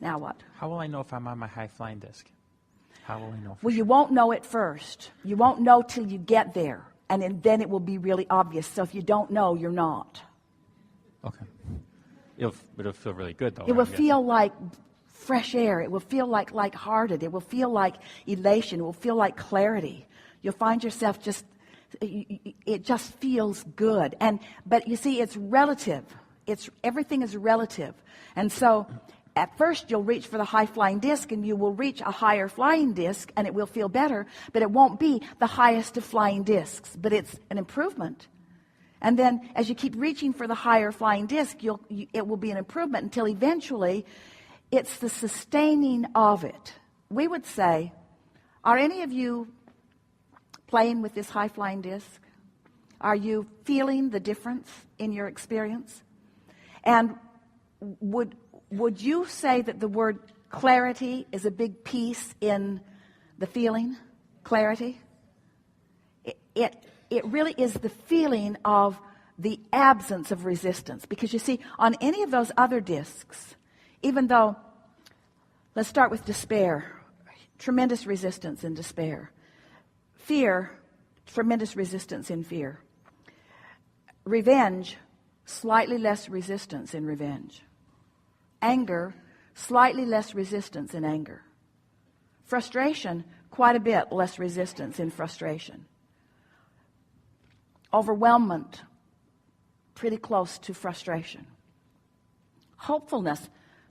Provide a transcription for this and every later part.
Now what? How will I know if I'm on my high-flying disc? How will I know? Well, you won't know it first. You won't know till you get there. And then it will be really obvious. So if you don't know, you're not. Okay. It'll feel really good, though. It will feel like fresh air. It will feel like lighthearted. It will feel like elation. It will feel like clarity. You'll find yourself it just feels good. But you see, it's relative. Everything is relative. And so at first you'll reach for the high flying disc and you will reach a higher flying disc and it will feel better, but it won't be the highest of flying discs, but it's an improvement. And then as you keep reaching for the higher flying disc, it will be an improvement until eventually it's the sustaining of it. We would say, are any of you playing with this high flying disc? Are you feeling the difference in your experience? And would you say that the word clarity is a big piece in the feeling? Clarity? It really is the feeling of the absence of resistance. Because you see, on any of those other discs, even though, let's start with despair. Tremendous resistance in despair. Fear, tremendous resistance in fear. Revenge, slightly less resistance in revenge. Anger, slightly less resistance in anger. Frustration, quite a bit less resistance in frustration. Overwhelmment, pretty close to frustration. Hopefulness,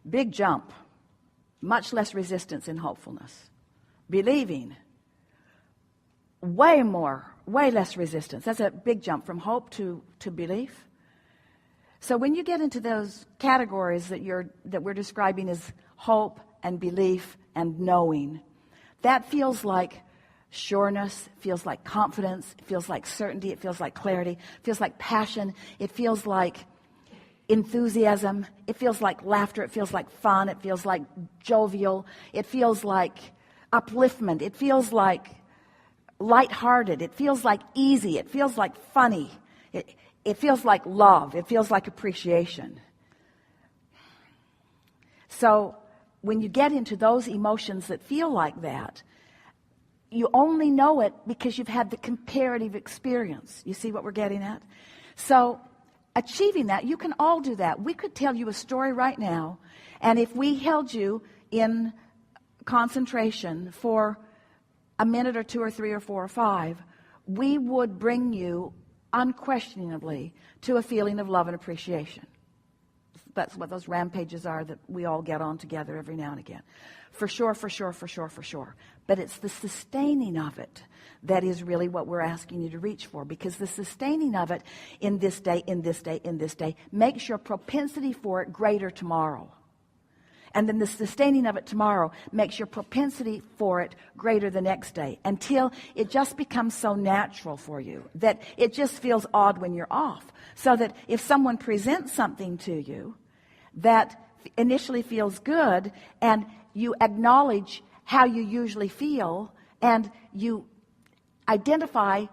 big jump, much less resistance in hopefulness. Believing, way less resistance. That's a big jump from hope to belief. So when you get into those categories that we're describing as hope and belief and knowing, that feels like sureness, feels like confidence, it feels like certainty, it feels like clarity, it feels like passion, it feels like enthusiasm, it feels like laughter, it feels like fun, it feels like jovial, it feels like upliftment, it feels like lighthearted, it feels like easy, it feels like funny, it feels like love, it feels like appreciation. So when you get into those emotions that feel like that, you only know it because you've had the comparative experience. You see what we're getting at? So achieving that, you can all do that. We could tell you a story right now, and if we held you in concentration for a minute or two or three or four or five, we would bring you unquestionably to a feeling of love and appreciation. That's what those rampages are that we all get on together every now and again. For sure, for sure, for sure, for sure. But it's the sustaining of it that is really what we're asking you to reach for, because the sustaining of it in this day, in this day, in this day, makes your propensity for it greater tomorrow. And then the sustaining of it tomorrow makes your propensity for it greater the next day, until it just becomes so natural for you that it just feels odd when you're off. So that if someone presents something to you that initially feels good, and you acknowledge how you usually feel, and you identify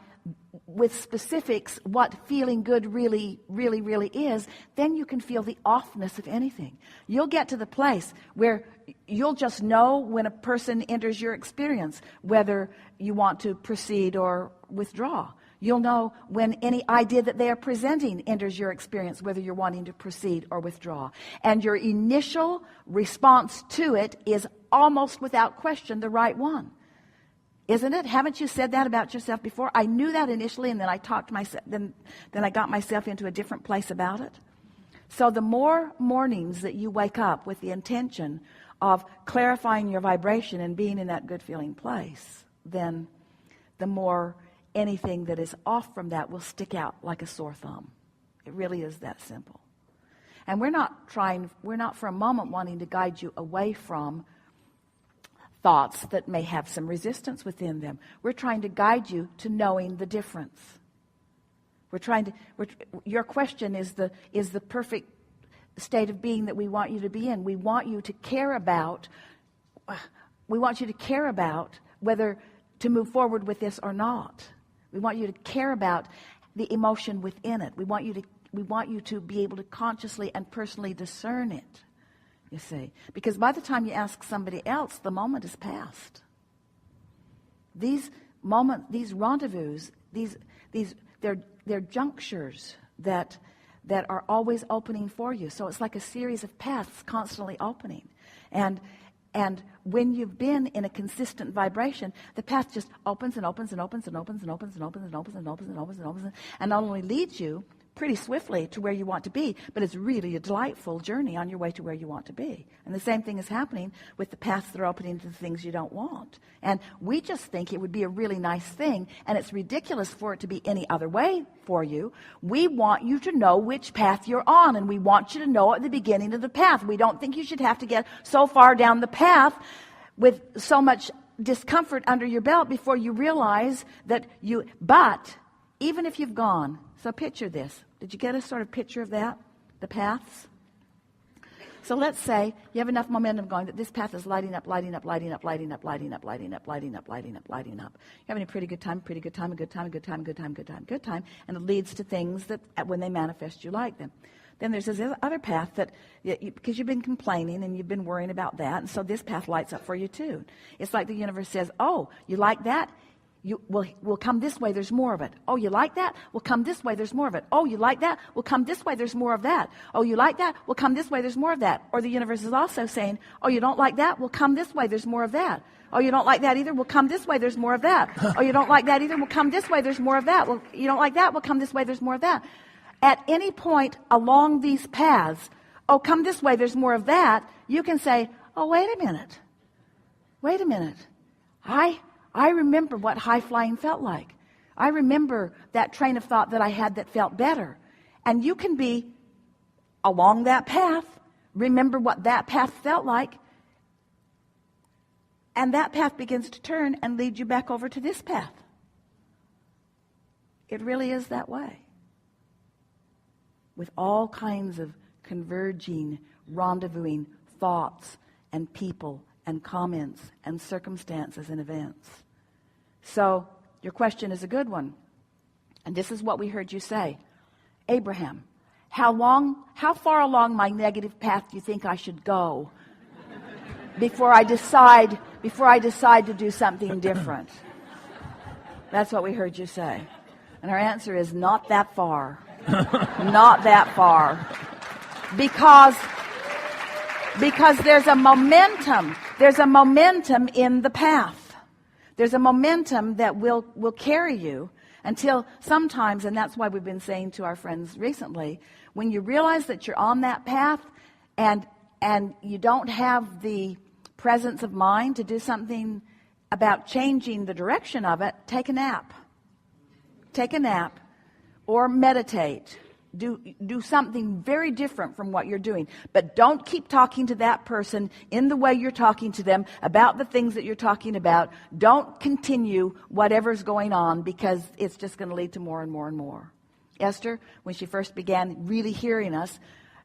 with specifics what feeling good really, really, really is, then you can feel the offness of anything. You'll get to the place where you'll just know when a person enters your experience whether you want to proceed or withdraw. You'll know when any idea that they are presenting enters your experience whether you're wanting to proceed or withdraw. And your initial response to it is almost without question the right one. Isn't it? Haven't you said that about yourself before? I knew that initially, and then I talked to myself, then I got myself into a different place about it. So the more mornings that you wake up with the intention of clarifying your vibration and being in that good feeling place, then the more anything that is off from that will stick out like a sore thumb. It really is that simple. And we're not for a moment wanting to guide you away from thoughts that may have some resistance within them. We're trying to guide you to knowing the difference. Your question is the perfect state of being that we want you to be in. We want you to care about whether to move forward with this or not. We want you to care about the emotion within it. We want you to be able to consciously and personally discern it. you see. Because by the time you ask somebody else, the moment is past. These rendezvous, they're junctures that are always opening for you. So it's like a series of paths constantly opening. And when you've been in a consistent vibration, the path just opens and opens and opens and opens and opens and opens and opens and opens and opens and opens and not only leads you pretty swiftly to where you want to be, but it's really a delightful journey on your way to where you want to be. And the same thing is happening with the paths that are opening to the things you don't want. And we just think it would be a really nice thing, and it's ridiculous for it to be any other way for you. We want you to know which path you're on, and we want you to know at the beginning of the path. We don't think you should have to get so far down the path with so much discomfort under your belt before you realize that but even if you've gone, so picture this. Did you get a sort of picture of that? The paths? So let's say you have enough momentum going that this path is lighting up, lighting up, lighting up, lighting up, lighting up, lighting up, lighting up, lighting up, lighting up. You're having a pretty good time, a good time, a good time, a good time, good time, good time. And it leads to things that when they manifest, you like them. Then there's this other path that, because you've been complaining and you've been worrying about that, and so this path lights up for you too. It's like the universe says, oh, you like that? We'll come this way, there's more of it. Oh, you like that? We'll come this way, there's more of it. Oh, you like that? We'll come this way, there's more of that. Oh, you like that? We'll come this way, there's more of that. Or the universe is also saying, oh, you don't like that? We'll come this way, there's more of that. Oh, you don't like that either? We'll come this way, there's more of that. Oh, you don't like that either? We'll come this way, there's more of that. Well, you don't like that? We'll come this way, there's more of that. At any point along these paths, oh, come this way, there's more of that, you can say, oh, wait a minute. I remember what high flying felt like. I remember that train of thought that I had that felt better. And you can be along that path, remember what that path felt like, and that path begins to turn and lead you back over to this path. It really is that way. With all kinds of converging, rendezvousing thoughts and people and comments and circumstances and events. So your question is a good one. And this is what we heard you say. Abraham, how far along my negative path do you think I should go before I decide to do something different? That's what we heard you say. And our answer is not that far. Not that far. Because there's a momentum. There's a momentum in the path. There's a momentum that will carry you until sometimes, and that's why we've been saying to our friends recently, when you realize that you're on that path and you don't have the presence of mind to do something about changing the direction of it, take a nap. Take a nap or meditate. Do something very different from what you're doing. But don't keep talking to that person in the way you're talking to them about the things that you're talking about. Don't continue whatever's going on, because it's just going to lead to more and more and more. Esther, when she first began really hearing us,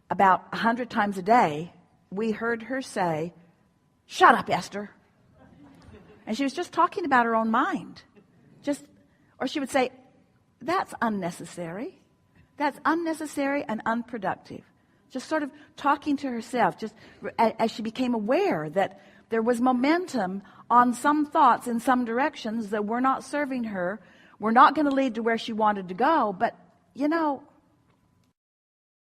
about 100 times a day, we heard her say, "Shut up, Esther." And she was just talking about her own mind. Or she would say, "That's unnecessary. That's unnecessary and unproductive." Just sort of talking to herself, just as she became aware that there was momentum on some thoughts in some directions that were not serving her, were not going to lead to where she wanted to go. But,